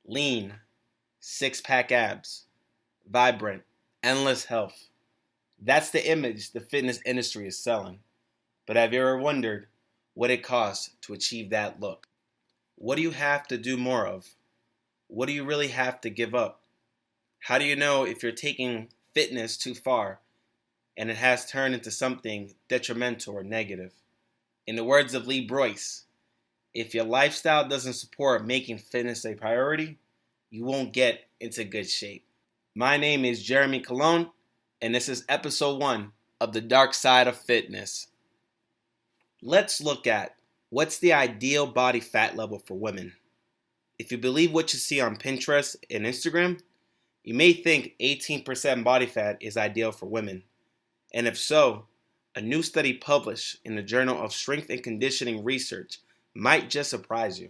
lean, six-pack abs, vibrant, endless health. That's the image the fitness industry is selling. But have you ever wondered what it costs to achieve that look? What do you have to do more of? What do you really have to give up? How do you know if you're taking fitness too far and it has turned into something detrimental or negative? In the words of Lee Broyce, if your lifestyle doesn't support making fitness a priority, you won't get into good shape. My name is Jeremy Colon, and this is episode 1 of The Dark Side of Fitness. Let's look at what's the ideal body fat level for women. If you believe what you see on Pinterest and Instagram, you may think 18% body fat is ideal for women. And if so, a new study published in the Journal of Strength and Conditioning Research might just surprise you.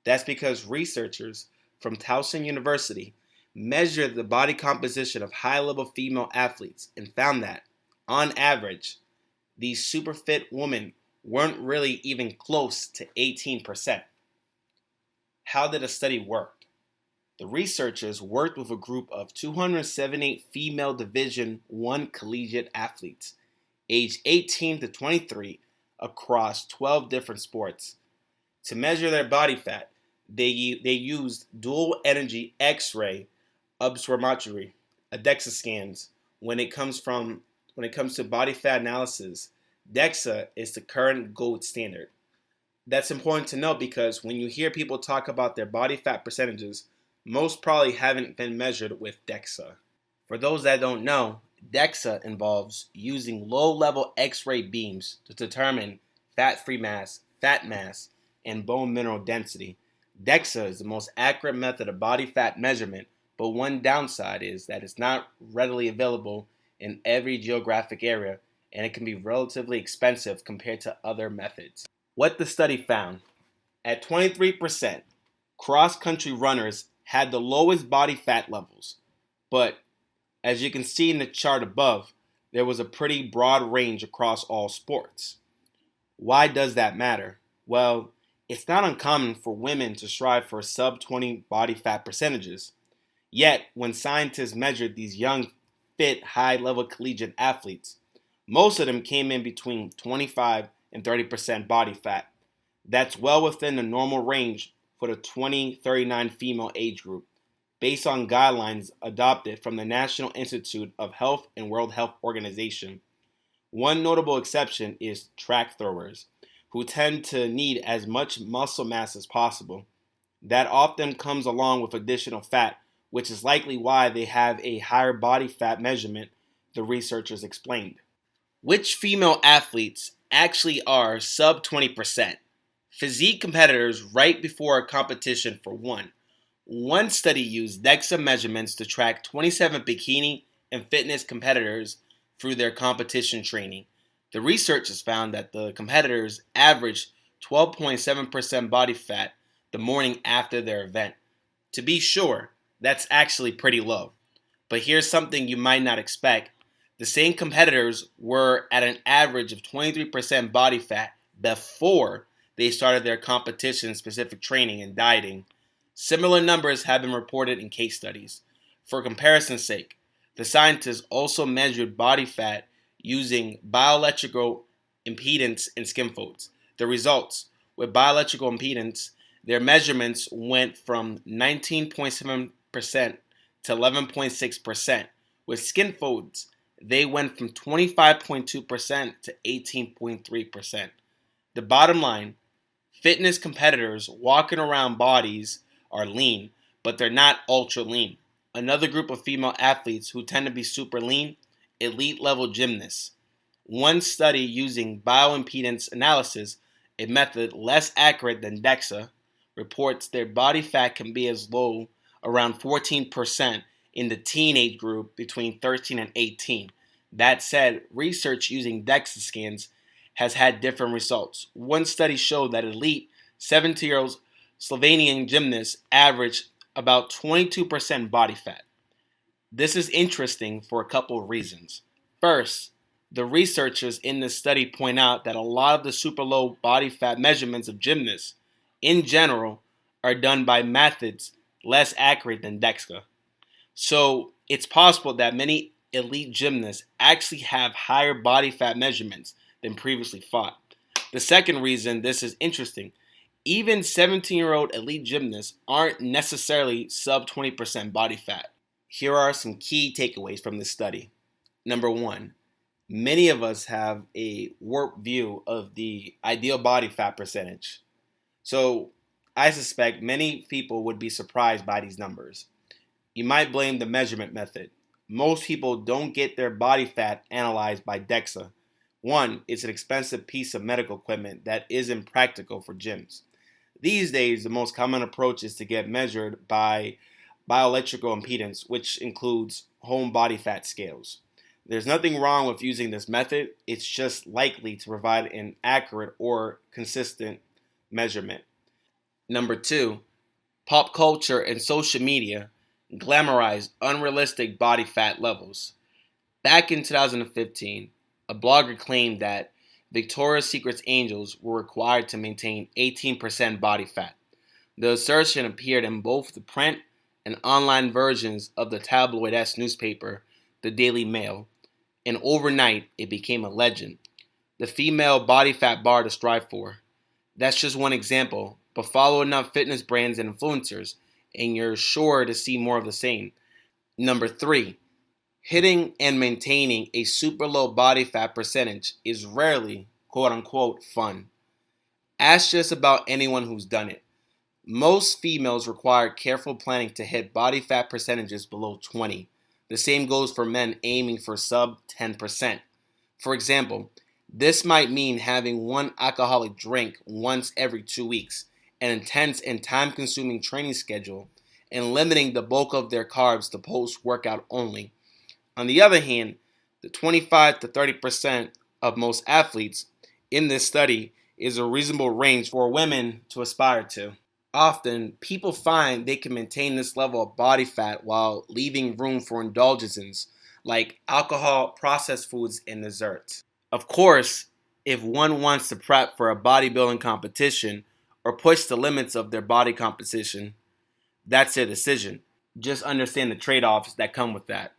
That's because researchers from Towson University measured the body composition of high-level female athletes and found that, on average, these super fit women weren't really even close to 18%. How did the study work? The researchers worked with a group of 278 female Division I collegiate athletes, aged 18 to 23, across 12 different sports. To measure their body fat, they used dual energy X-ray Absorptiometry, DEXA scans. When it comes to body fat analysis, DEXA is the current gold standard. That's important to know because when you hear people talk about their body fat percentages, most probably haven't been measured with DEXA. For those that don't know, DEXA involves using low-level X-ray beams to determine fat-free mass, fat mass, and bone mineral density. DEXA is the most accurate method of body fat measurement, but one downside is that it's not readily available in every geographic area, and it can be relatively expensive compared to other methods. What the study found: at 23%, cross-country runners had the lowest body fat levels, but as you can see in the chart above, there was a pretty broad range across all sports. Why does that matter? Well, it's not uncommon for women to strive for sub-20 body fat percentages. Yet, when scientists measured these young, fit, high-level collegiate athletes, most of them came in between 25 and 30% body fat. That's well within the normal range for the 20-39 female age group, based on guidelines adopted from the National Institute of Health and World Health Organization. One notable exception is track throwers, who tend to need as much muscle mass as possible. That often comes along with additional fat, which is likely why they have a higher body fat measurement, the researchers explained. Which female athletes actually are sub 20%? Physique competitors right before a competition for one. One study used DEXA measurements to track 27 bikini and fitness competitors through their competition training. The researchers found that the competitors averaged 12.7% body fat the morning after their event. To be sure, that's actually pretty low. But here's something you might not expect. The same competitors were at an average of 23% body fat before they started their competition-specific training and dieting. Similar numbers have been reported in case studies. For comparison's sake, the scientists also measured body fat using bioelectrical impedance in skin folds. The results: with bioelectrical impedance, their measurements went from 19.7% to 11.6%. With skin folds, they went from 25.2% to 18.3%. The bottom line: fitness competitors walking around bodies are lean, but they're not ultra lean. Another group of female athletes who tend to be super lean: elite level gymnasts. One study using bioimpedance analysis, a method less accurate than DEXA, reports their body fat can be as low around 14% in the teenage group between 13 and 18. That said, research using DEXA scans has had different results. One study showed that elite 17-year-old Slovenian gymnasts averaged about 22% body fat. This is interesting for a couple of reasons. First, the researchers in this study point out that a lot of the super low body fat measurements of gymnasts, in general, are done by methods less accurate than DEXA. So it's possible that many elite gymnasts actually have higher body fat measurements than previously thought. The second reason this is interesting, even 17-year-old elite gymnasts aren't necessarily sub 20% body fat. Here are some key takeaways from this study. Number one, many of us have a warped view of the ideal body fat percentage. So I suspect many people would be surprised by these numbers. You might blame the measurement method. Most people don't get their body fat analyzed by DEXA. One, it's an expensive piece of medical equipment that isn't practical for gyms. These days, the most common approach is to get measured by bioelectrical impedance, which includes home body fat scales. There's nothing wrong with using this method, it's just likely to provide an accurate or consistent measurement. Number two, pop culture and social media glamorize unrealistic body fat levels. Back in 2015, a blogger claimed that Victoria's Secret's angels were required to maintain 18% body fat. The assertion appeared in both the print and online versions of the tabloid-esque newspaper, the Daily Mail, and overnight it became a legend. The female body fat bar to strive for. That's just one example, but follow enough fitness brands and influencers, and you're sure to see more of the same. Number three, hitting and maintaining a super low body fat percentage is rarely, quote unquote, fun. Ask just about anyone who's done it. Most females require careful planning to hit body fat percentages below 20. The same goes for men aiming for sub 10%. For example, this might mean having one alcoholic drink once every 2 weeks, an intense and time-consuming training schedule, and limiting the bulk of their carbs to post-workout only. On the other hand, the 25 to 30% of most athletes in this study is a reasonable range for women to aspire to. Often, people find they can maintain this level of body fat while leaving room for indulgences like alcohol, processed foods, and desserts. Of course, if one wants to prep for a bodybuilding competition or push the limits of their body composition, that's their decision. Just understand the trade-offs that come with that.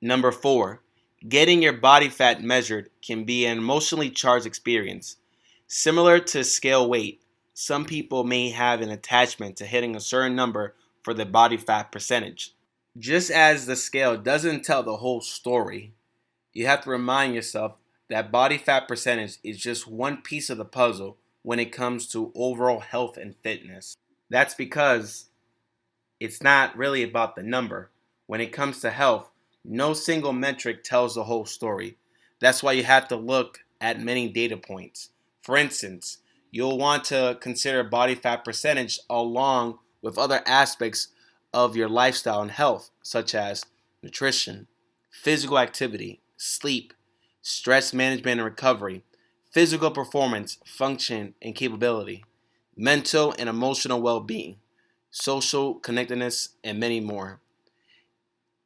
Number four, getting your body fat measured can be an emotionally charged experience. Similar to scale weight, some people may have an attachment to hitting a certain number for their body fat percentage. Just as the scale doesn't tell the whole story, you have to remind yourself that body fat percentage is just one piece of the puzzle when it comes to overall health and fitness. That's because it's not really about the number. When it comes to health, no single metric tells the whole story. That's why you have to look at many data points. For instance, you'll want to consider body fat percentage along with other aspects of your lifestyle and health, such as nutrition, physical activity, sleep, stress management and recovery, physical performance, function and capability, mental and emotional well-being, social connectedness, and many more.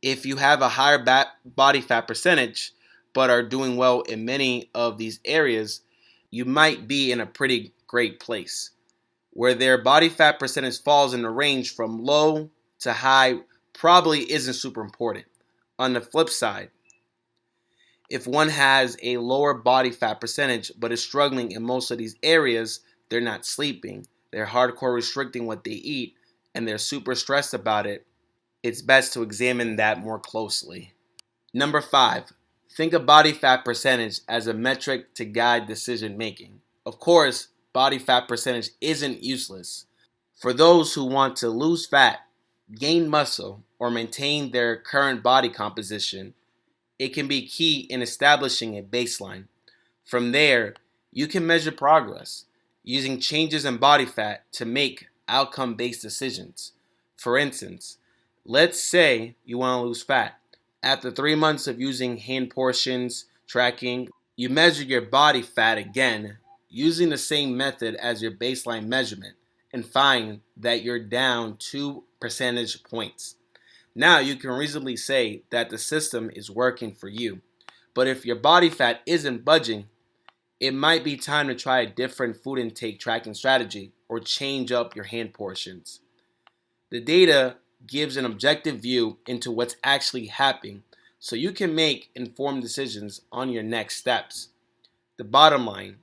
If you have a higher body fat percentage but are doing well in many of these areas, you might be in a pretty great place. Where their body fat percentage falls in the range from low to high probably isn't super important. On the flip side, if one has a lower body fat percentage but is struggling in most of these areas, they're not sleeping, they're hardcore restricting what they eat, and they're super stressed about it, it's best to examine that more closely. Number five, think of body fat percentage as a metric to guide decision making. Of course, body fat percentage isn't useless. For those who want to lose fat, gain muscle, or maintain their current body composition, it can be key in establishing a baseline. From there, you can measure progress, using changes in body fat to make outcome-based decisions. For instance, let's say you want to lose fat. After 3 months of using hand portions tracking, you measure your body fat again using the same method as your baseline measurement and find that you're down 2 percentage points. Now you can reasonably say that the system is working for you. But if your body fat isn't budging, it might be time to try a different food intake tracking strategy or change up your hand portions. The data gives an objective view into what's actually happening so you can make informed decisions on your next steps. The bottom line,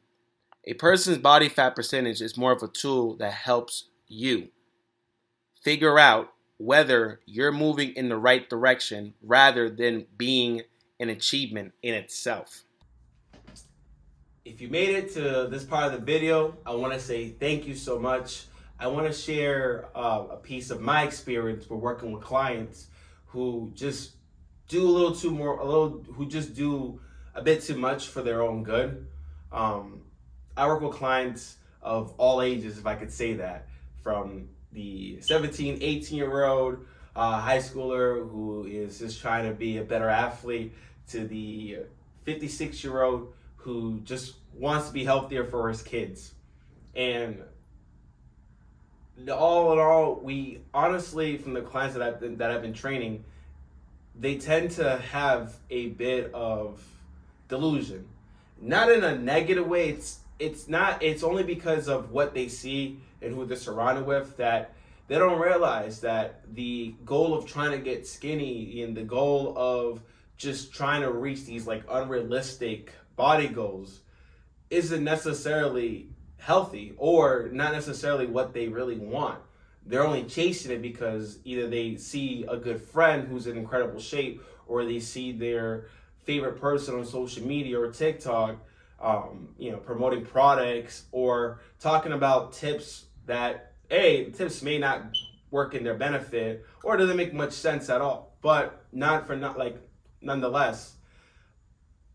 a person's body fat percentage is more of a tool that helps you figure out whether you're moving in the right direction rather than being an achievement in itself. If you made it to this part of the video, I want to say thank you so much. I want to share a piece of my experience with working with clients who just do who just do a bit too much for their own good. I work with clients of all ages, if I could say that, from the 17, 18-year-old high schooler who is just trying to be a better athlete to the 56-year-old who just wants to be healthier for his kids. And all in all, we honestly, from the clients that I've been training, they tend to have a bit of delusion, not in a negative way. It's only because of what they see and who they're surrounded with that they don't realize that the goal of trying to get skinny and the goal of just trying to reach these like unrealistic body goals isn't necessarily healthy or not necessarily what they really want. They're only chasing it because either they see a good friend who's in incredible shape or they see their favorite person on social media or TikTok, promoting products or talking about tips that, tips may not work in their benefit or doesn't make much sense at all. But nonetheless,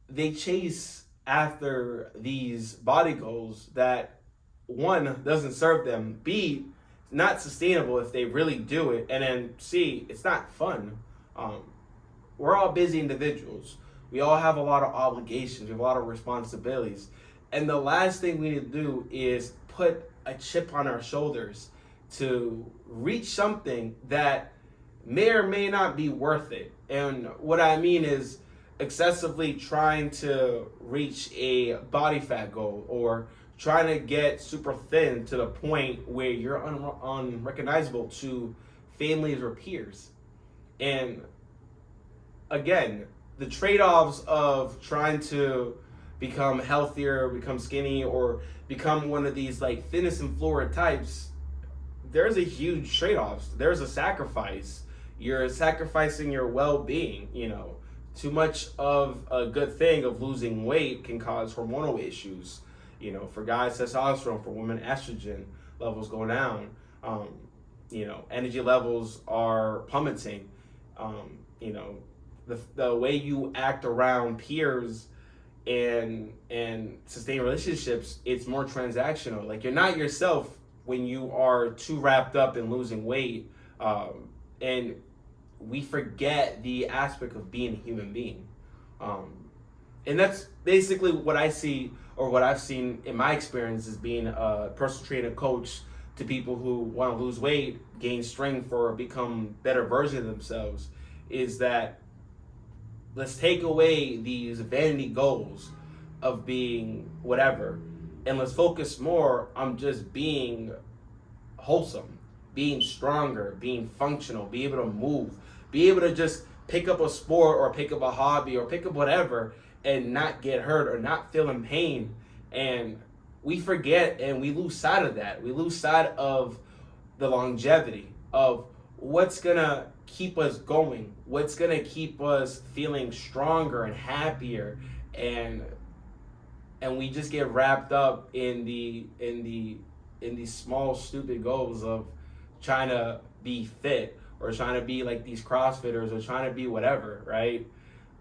they chase after these body goals that, one, doesn't serve them, B, not sustainable if they really do it, and then C, it's not fun. We're all busy individuals. We all have a lot of obligations, we have a lot of responsibilities. And the last thing we need to do is put a chip on our shoulders to reach something that may or may not be worth it. And what I mean is excessively trying to reach a body fat goal or trying to get super thin to the point where you're unrecognizable to families or peers. And again, the trade-offs of trying to become healthier, become skinny, or become one of these like fitness and flora types, there's a huge trade-offs. There's a sacrifice. You're sacrificing your well-being, Too much of a good thing of losing weight can cause hormonal issues. For guys, testosterone, for women, estrogen levels go down. Energy levels are plummeting. The way you act around peers and sustain relationships, it's more transactional. Like, you're not yourself when you are too wrapped up in losing weight. And we forget the aspect of being a human being. And that's basically what I see, or what I've seen in my experience as being a personal trainer coach to people who want to lose weight, gain strength, or become better versions of themselves, is that let's take away these vanity goals of being whatever, and let's focus more on just being wholesome, being stronger, being functional, be able to move, be able to just pick up a sport or pick up a hobby or pick up whatever and not get hurt or not feel in pain. And we forget and we lose sight of that. We lose sight of the longevity of what's gonna keep us going, what's gonna keep us feeling stronger and happier, and we just get wrapped up in these small stupid goals of trying to be fit or trying to be like these CrossFitters or trying to be whatever, right?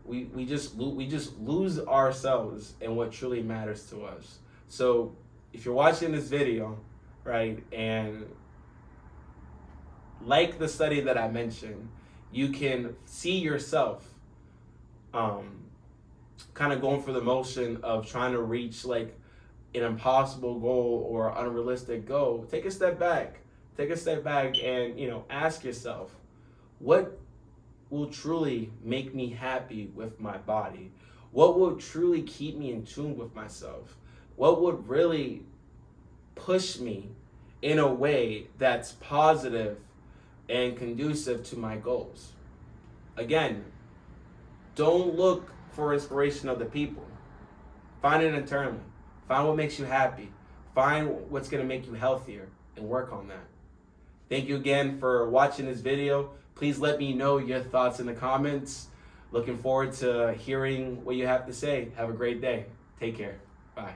We just lose ourselves in what truly matters to us. So if you're watching this video, right, and like the study that I mentioned, you can see yourself kind of going for the motion of trying to reach like an impossible goal or unrealistic goal. Take a step back and ask yourself, what will truly make me happy with my body? What will truly keep me in tune with myself? What would really push me in a way that's positive and conducive to my goals. Again, don't look for inspiration of the people. Find it internally. Find what makes you happy. Find what's going to make you healthier and work on that. Thank you again for watching this video. Please let me know your thoughts in the comments. Looking forward to hearing what you have to say. Have a great day. Take care. Bye.